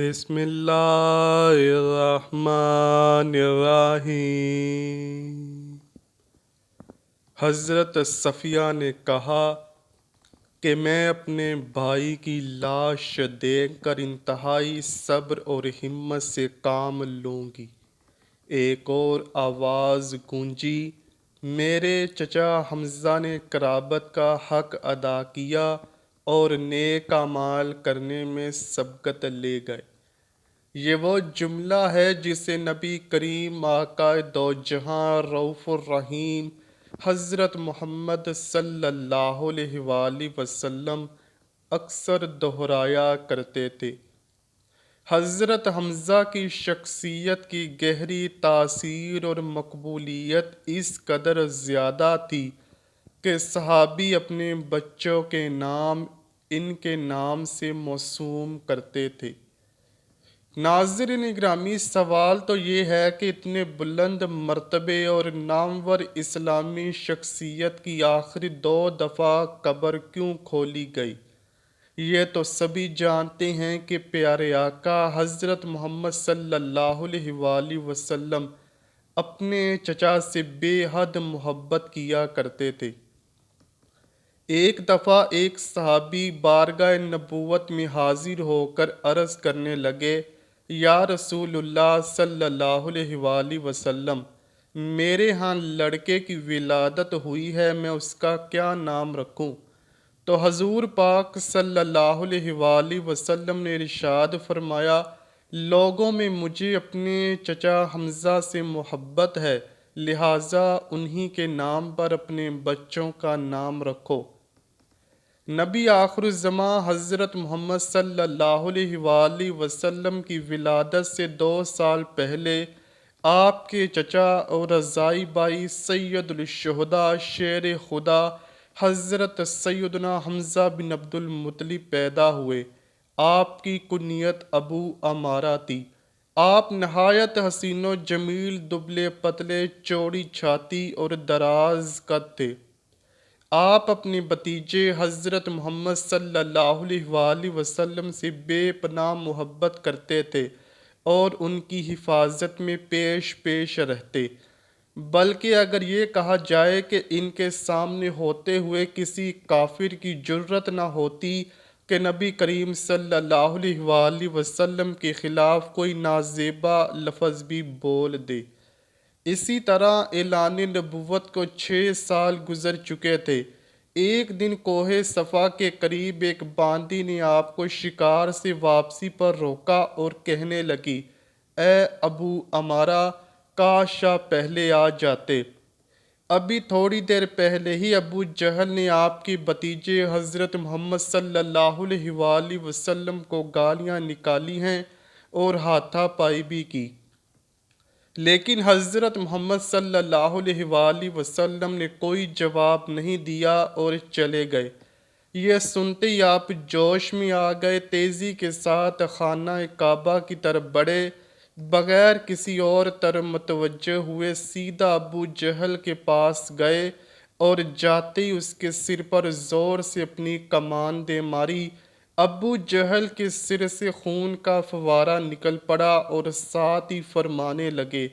بسم اللہ الرحمن الرحیم۔ حضرت صفیہ نے کہا کہ میں اپنے بھائی کی لاش دیکھ کر انتہائی صبر اور ہمت سے کام لوں گی۔ ایک اور آواز گونجی، میرے چچا حمزہ نے قرابت کا حق ادا کیا اور نیک اعمال کرنے میں سبقت لے گئے۔ یہ وہ جملہ ہے جسے نبی کریم آقا دو جہاں رؤوف الرحیم حضرت محمد صلی اللہ علیہ وآلہ وسلم اکثر دہرایا کرتے تھے۔ حضرت حمزہ کی شخصیت کی گہری تاثیر اور مقبولیت اس قدر زیادہ تھی کہ صحابی اپنے بچوں کے نام ان کے نام سے موسوم کرتے تھے۔ ناظرین گرامی، سوال تو یہ ہے کہ اتنے بلند مرتبے اور نامور اسلامی شخصیت کی آخری 2 دفعہ قبر کیوں کھولی گئی؟ یہ تو سبھی جانتے ہیں کہ پیارے آقا حضرت محمد صلی اللہ علیہ وآلہ وسلم اپنے چچا سے بے حد محبت کیا کرتے تھے۔ ایک دفعہ ایک صحابی بارگاہ نبوت میں حاضر ہو کر عرض کرنے لگے، یا رسول اللہ صلی اللہ علیہ وآلہ وسلم، میرے ہاں لڑکے کی ولادت ہوئی ہے، میں اس کا کیا نام رکھوں؟ تو حضور پاک صلی اللہ علیہ وآلہ وسلم نے ارشاد فرمایا، لوگوں میں مجھے اپنے چچا حمزہ سے محبت ہے، لہٰذا انہی کے نام پر اپنے بچوں کا نام رکھو۔ نبی آخر الزماں حضرت محمد صلی اللہ علیہ وآلہ وسلم کی ولادت سے 2 سال پہلے آپ کے چچا اور رضائی بھائی سید الشہداء شیر خدا حضرت سیدنا حمزہ بن عبد المطلب پیدا ہوئے۔ آپ کی کنیت ابو عمارہ تھی۔ آپ نہایت حسین و جمیل، دبلے پتلے، چوڑی چھاتی اور دراز قد تھے۔ آپ اپنے بھتیجے حضرت محمد صلی اللہ علیہ وآلہ وسلم سے بے پناہ محبت کرتے تھے اور ان کی حفاظت میں پیش پیش رہتے، بلکہ اگر یہ کہا جائے کہ ان کے سامنے ہوتے ہوئے کسی کافر کی جرأت نہ ہوتی کہ نبی کریم صلی اللہ علیہ وآلہ وسلم کے خلاف کوئی نازیبا لفظ بھی بول دے۔ اسی طرح اعلان نبوت کو 6 سال گزر چکے تھے۔ ایک دن کوہ صفا کے قریب ایک باندی نے آپ کو شکار سے واپسی پر روکا اور کہنے لگی، اے ابو عمارہ، کاش آپ پہلے آ جاتے۔ ابھی تھوڑی دیر پہلے ہی ابو جہل نے آپ کے بھتیجے حضرت محمد صلی اللہ علیہ وآلہ وسلم کو گالیاں نکالی ہیں اور ہاتھا پائی بھی کی، لیکن حضرت محمد صلی اللہ علیہ وآلہ وسلم نے کوئی جواب نہیں دیا اور چلے گئے۔ یہ سنتے ہی آپ جوش میں آ گئے، تیزی کے ساتھ خانہ کعبہ کی طرف بڑھے، بغیر کسی اور طرف متوجہ ہوئے سیدھا ابو جہل کے پاس گئے اور جاتے ہی اس کے سر پر زور سے اپنی کمان دے ماری۔ ابو جہل کے سر سے خون کا فوارہ نکل پڑا اور ساتھ ہی فرمانے لگے،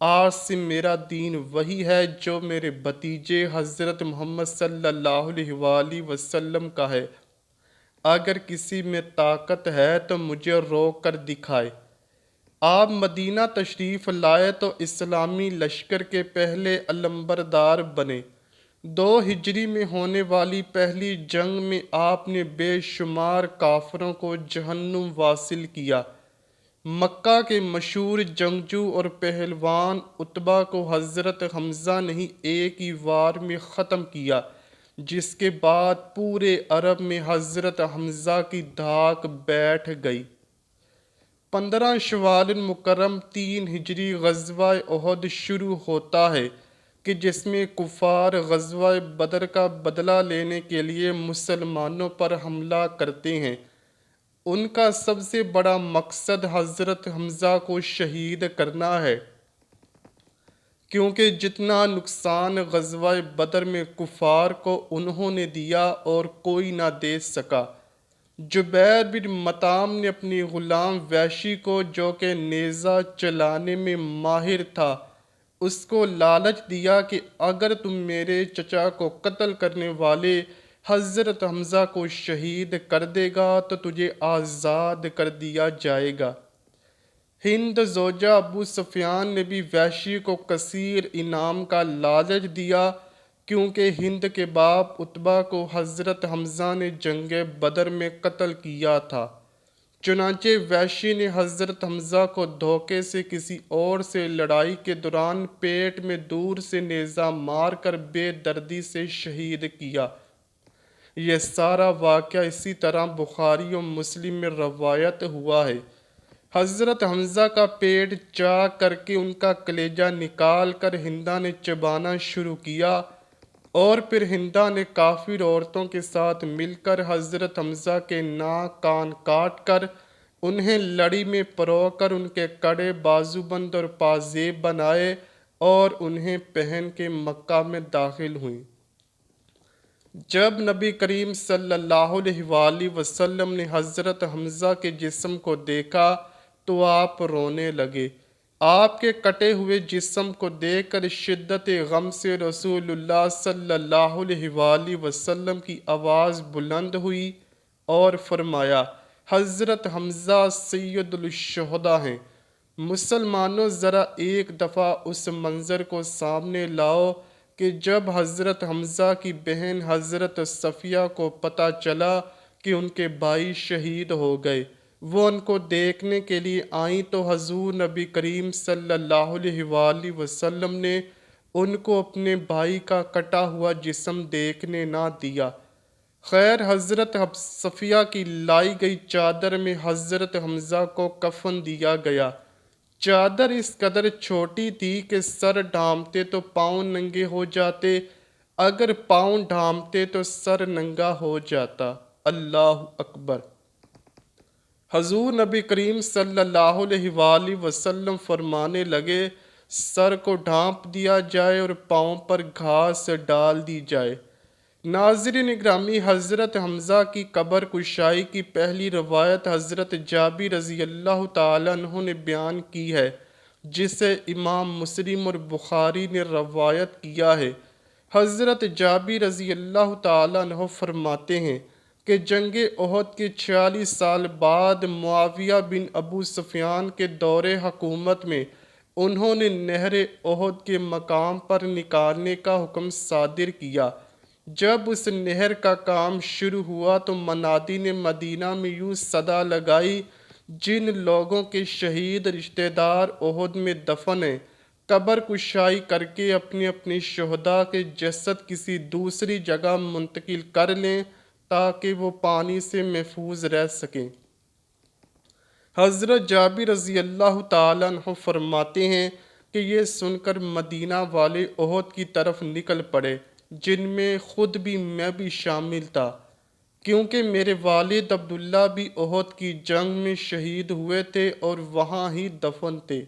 آج سے میرا دین وہی ہے جو میرے بھتیجے حضرت محمد صلی اللہ علیہ وآلہ وسلم کا ہے۔ اگر کسی میں طاقت ہے تو مجھے روک کر دکھائے۔ آپ مدینہ تشریف لائے تو اسلامی لشکر کے پہلے علمبردار بنے۔ 2 ہجری میں ہونے والی پہلی جنگ میں آپ نے بے شمار کافروں کو جہنم واصل کیا۔ مکہ کے مشہور جنگجو اور پہلوان عتبہ کو حضرت حمزہ نے ہی ایک ہی وار میں ختم کیا، جس کے بعد پورے عرب میں حضرت حمزہ کی دھاک بیٹھ گئی۔ 15 شوال المکرم 3 ہجری غزوہ احد شروع ہوتا ہے کہ جس میں کفار غزوہ بدر کا بدلہ لینے کے لیے مسلمانوں پر حملہ کرتے ہیں۔ ان کا سب سے بڑا مقصد حضرت حمزہ کو شہید کرنا ہے، کیونکہ جتنا نقصان غزوہ بدر میں کفار کو انہوں نے دیا اور کوئی نہ دے سکا۔ جبیر بن مطعم نے اپنی غلام وحشی کو، جو کہ نیزہ چلانے میں ماہر تھا، اس کو لالچ دیا کہ اگر تم میرے چچا کو قتل کرنے والے حضرت حمزہ کو شہید کر دے گا تو تجھے آزاد کر دیا جائے گا۔ ہند زوجہ ابو سفیان نے بھی وحشی کو کثیر انعام کا لالچ دیا، کیونکہ ہند کے باپ عتبہ کو حضرت حمزہ نے جنگ بدر میں قتل کیا تھا۔ چنانچہ وحشی نے حضرت حمزہ کو دھوکے سے کسی اور سے لڑائی کے دوران پیٹ میں دور سے نیزہ مار کر بے دردی سے شہید کیا۔ یہ سارا واقعہ اسی طرح بخاری و مسلم میں روایت ہوا ہے۔ حضرت حمزہ کا پیٹ چاک کر کے ان کا کلیجہ نکال کر ہندہ نے چبانا شروع کیا، اور پھر ہندہ نے کافر عورتوں کے ساتھ مل کر حضرت حمزہ کے ناک کان کاٹ کر انہیں لڑی میں پرو کر ان کے کڑے بازو بند اور پازیب بنائے اور انہیں پہن کے مکہ میں داخل ہوئیں۔ جب نبی کریم صلی اللہ علیہ وآلہ وسلم نے حضرت حمزہ کے جسم کو دیکھا تو آپ رونے لگے۔ آپ کے کٹے ہوئے جسم کو دیکھ کر شدت غم سے رسول اللہ صلی اللہ علیہ وآلہ وسلم کی آواز بلند ہوئی اور فرمایا، حضرت حمزہ سید الشہداء ہیں۔ مسلمانوں ذرا ایک دفعہ اس منظر کو سامنے لاؤ کہ جب حضرت حمزہ کی بہن حضرت صفیہ کو پتہ چلا کہ ان کے بھائی شہید ہو گئے، وہ ان کو دیکھنے کے لیے آئیں تو حضور نبی کریم صلی اللہ علیہ وآلہ وسلم نے ان کو اپنے بھائی کا کٹا ہوا جسم دیکھنے نہ دیا۔ خیر، حضرت صفیہ کی لائی گئی چادر میں حضرت حمزہ کو کفن دیا گیا۔ چادر اس قدر چھوٹی تھی کہ سر ڈھانپتے تو پاؤں ننگے ہو جاتے، اگر پاؤں ڈھانپتے تو سر ننگا ہو جاتا۔ اللہ اکبر۔ حضور نبی کریم صلی اللہ علیہ وآلہ وسلم فرمانے لگے، سر کو ڈھانپ دیا جائے اور پاؤں پر گھاس ڈال دی جائے۔ ناظرین اکرامی، حضرت حمزہ کی قبر کشائی کی پہلی روایت حضرت جابر رضی اللہ تعالیٰ عنہ نے بیان کی ہے، جسے امام مسلم اور بخاری نے روایت کیا ہے۔ حضرت جابر رضی اللہ تعالیٰ عنہ فرماتے ہیں کہ جنگ احد کے 46 سال بعد معاویہ بن ابو سفیان کے دور حکومت میں انہوں نے نہر احد کے مقام پر نکالنے کا حکم صادر کیا۔ جب اس نہر کا کام شروع ہوا تو منادی نے مدینہ میں یوں صدا لگائی، جن لوگوں کے شہید رشتہ دار احد میں دفن ہیں، قبر کشائی کر کے اپنے اپنے شہداء کے جسد کسی دوسری جگہ منتقل کر لیں تاکہ وہ پانی سے محفوظ رہ سکیں۔ حضرت جابر رضی اللہ تعالیٰ عنہ فرماتے ہیں کہ یہ سن کر مدینہ والے احد کی طرف نکل پڑے، جن میں خود بھی میں بھی شامل تھا، کیونکہ میرے والد عبداللہ بھی احد کی جنگ میں شہید ہوئے تھے اور وہاں ہی دفن تھے۔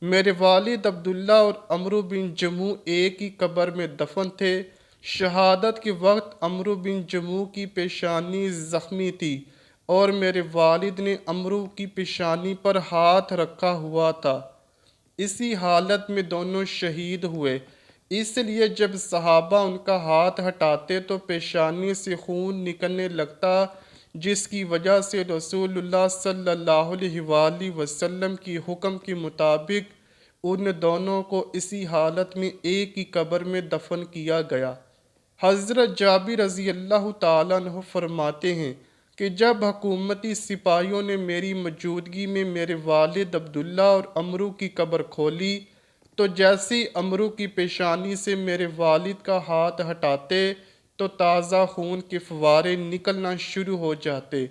میرے والد عبداللہ اور عمرو بن جموح ایک ہی قبر میں دفن تھے۔ شہادت کے وقت عمرو بن جموح کی پیشانی زخمی تھی اور میرے والد نے عمرو کی پیشانی پر ہاتھ رکھا ہوا تھا۔ اسی حالت میں دونوں شہید ہوئے، اس لیے جب صحابہ ان کا ہاتھ ہٹاتے تو پیشانی سے خون نکلنے لگتا، جس کی وجہ سے رسول اللہ صلی اللہ علیہ وآلہ وسلم کی حکم کے مطابق ان دونوں کو اسی حالت میں ایک ہی قبر میں دفن کیا گیا۔ حضرت جابر رضی اللہ تعالیٰ عنہ فرماتے ہیں کہ جب حکومتی سپاہیوں نے میری موجودگی میں میرے والد عبداللہ اور عمرو کی قبر کھولی تو جیسی عمرو کی پیشانی سے میرے والد کا ہاتھ ہٹاتے تو تازہ خون کے فوارے نکلنا شروع ہو جاتے۔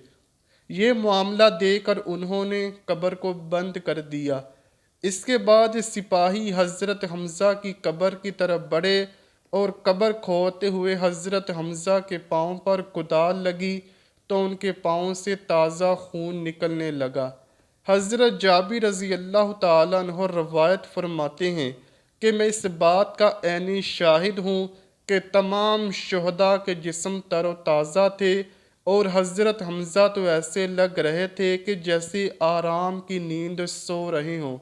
یہ معاملہ دیکھ کر انہوں نے قبر کو بند کر دیا۔ اس کے بعد سپاہی حضرت حمزہ کی قبر کی طرف بڑھے اور قبر کھودتے ہوئے حضرت حمزہ کے پاؤں پر کدال لگی تو ان کے پاؤں سے تازہ خون نکلنے لگا۔ حضرت جابر رضی اللہ تعالیٰ عنہ روایت فرماتے ہیں کہ میں اس بات کا عینی شاہد ہوں کہ تمام شہداء کے جسم تر و تازہ تھے اور حضرت حمزہ تو ایسے لگ رہے تھے کہ جیسے آرام کی نیند سو رہے ہوں۔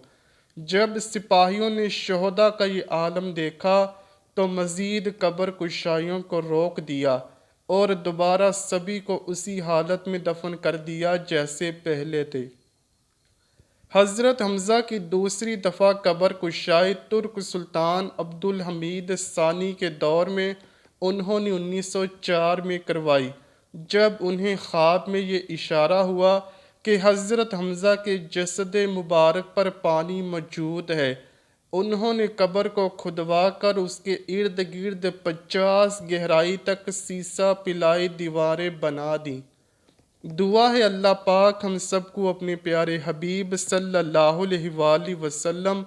جب سپاہیوں نے شہداء کا یہ عالم دیکھا تو مزید قبر کشائیوں کو روک دیا اور دوبارہ سبھی کو اسی حالت میں دفن کر دیا جیسے پہلے تھے۔ حضرت حمزہ کی دوسری دفعہ قبر کشائی ترک سلطان عبد الحمید ثانی کے دور میں انہوں نے 1904 میں کروائی، جب انہیں خواب میں یہ اشارہ ہوا کہ حضرت حمزہ کے جسد مبارک پر پانی موجود ہے۔ انہوں نے قبر کو کھدوا کر اس کے ارد گرد 50 گہرائی تک سیسہ پلائی دیواریں بنا دیں۔ دعا ہے اللہ پاک ہم سب کو اپنے پیارے حبیب صلی اللہ علیہ وآلہ وسلم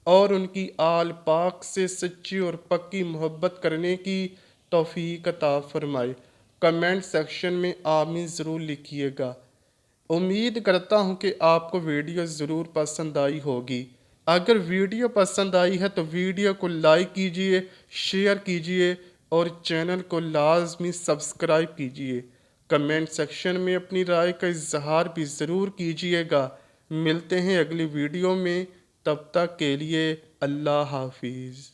اور ان کی آل پاک سے سچی اور پکی محبت کرنے کی توفیق عطا فرمائے۔ کمنٹ سیکشن میں آمین ضرور لکھیے گا۔ امید کرتا ہوں کہ آپ کو ویڈیو ضرور پسند آئی ہوگی۔ اگر ویڈیو پسند آئی ہے تو ویڈیو کو لائک کیجئے، شیئر کیجئے اور چینل کو لازمی سبسکرائب کیجئے۔ کمنٹ سیکشن میں اپنی رائے کا اظہار بھی ضرور کیجئے گا۔ ملتے ہیں اگلی ویڈیو میں، تب تک کے لیے اللہ حافظ۔